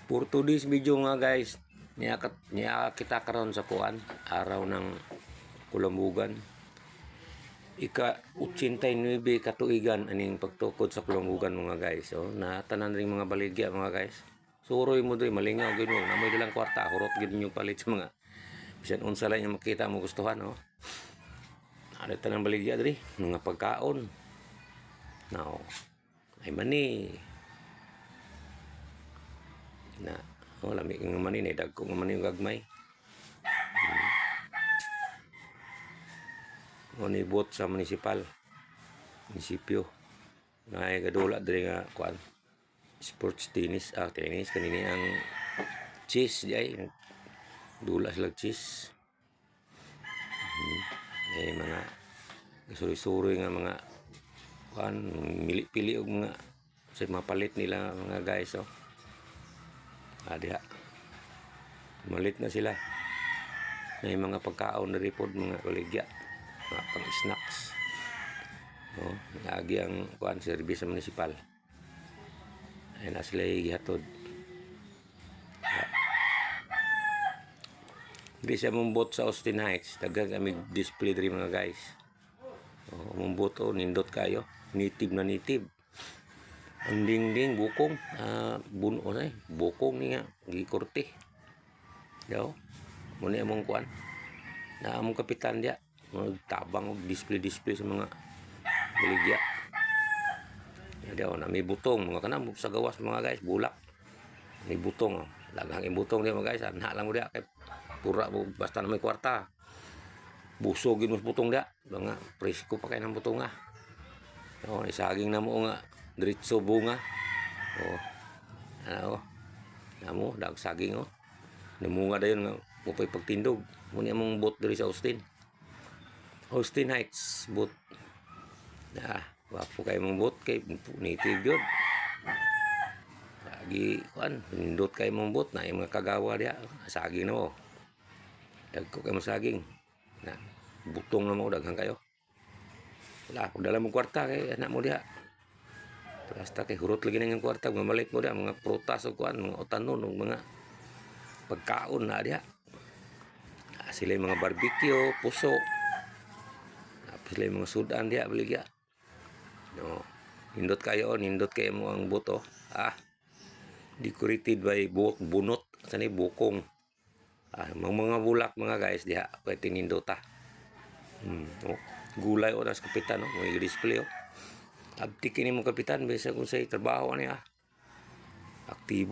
For today's video nga guys, niya kita karon sa kuan, araw ng Kulambugan. Ika-89 katuigan aning pagtukod sa Kulambugan mga guys. So, natanan ring mga baligya mga guys. Suroy mo diri malingaw gid mo, namoy dalang kwarta, hurot gid niyo palit sa mga bisan unsa lang yung makita mo gustuhan, no. Ano tanang baligya diri, mga pagkaon. Now, ay mani na lami nga mani na dagko nga mani yung gagmay. Ni bot sa munisipyo na ay gadula diri nga kuan sports tennis kanini ang cheese jay dula sila cheese. Ay mga suri-suri nga mga kuan pili og mga sa mapalit nila mga guys, oh. Diha malit na sila. May mga pagkaon na ripod mga baligya, mga pang snacks, oh, lagi ang kuan service sa municipal ay na sila gihatod. Hindi siya mumbot sa Austin Heights, tagang kami display diri mga guys, oh, mumbot, oh, nindot kayo, native na native. Ang dingding bukong buno na bukong ni nga gikorte daw mo ni among kuan na among kapitan dia magtabang og display sa mga baligya daw na may butong mga kanang sa gawas mga guys, bulak may butong, oh. Laghang butong dia mga guys, ana lang mo dia kay pura mo basta na may kwarta busog gid mo butong dia mga presko pa kay nang butong isaging na mo nga diretso bunga, oh, ano, namo dag saging, oh, namunga dayon nga upay pagtindog mo ni among bot diri sa Austin Heights bot wapo kay mong bot kay native yun lagi kuan nindot kay mong bot na yung mga kagawa dia saging na mo dagko kay mo saging na butong na mo daghang kayo wala pagdala mo kwarta kay anak mo dia basta kay hurot lagi nang kwarta mamalit mo dia mga prutas o kuan mga utanon o mga pagkaon na dia sila mga barbecue puso sila mga sudan dia baligya, no. Nindot kayo mo ang buto, decorated by bunot sani bukong, mga bulak mga guys diha pwede nindota, oh, gulay o nas kapitan, no, may display, oh. Abtik ini mo kapitan bisa kung say trabaho niya aktibo.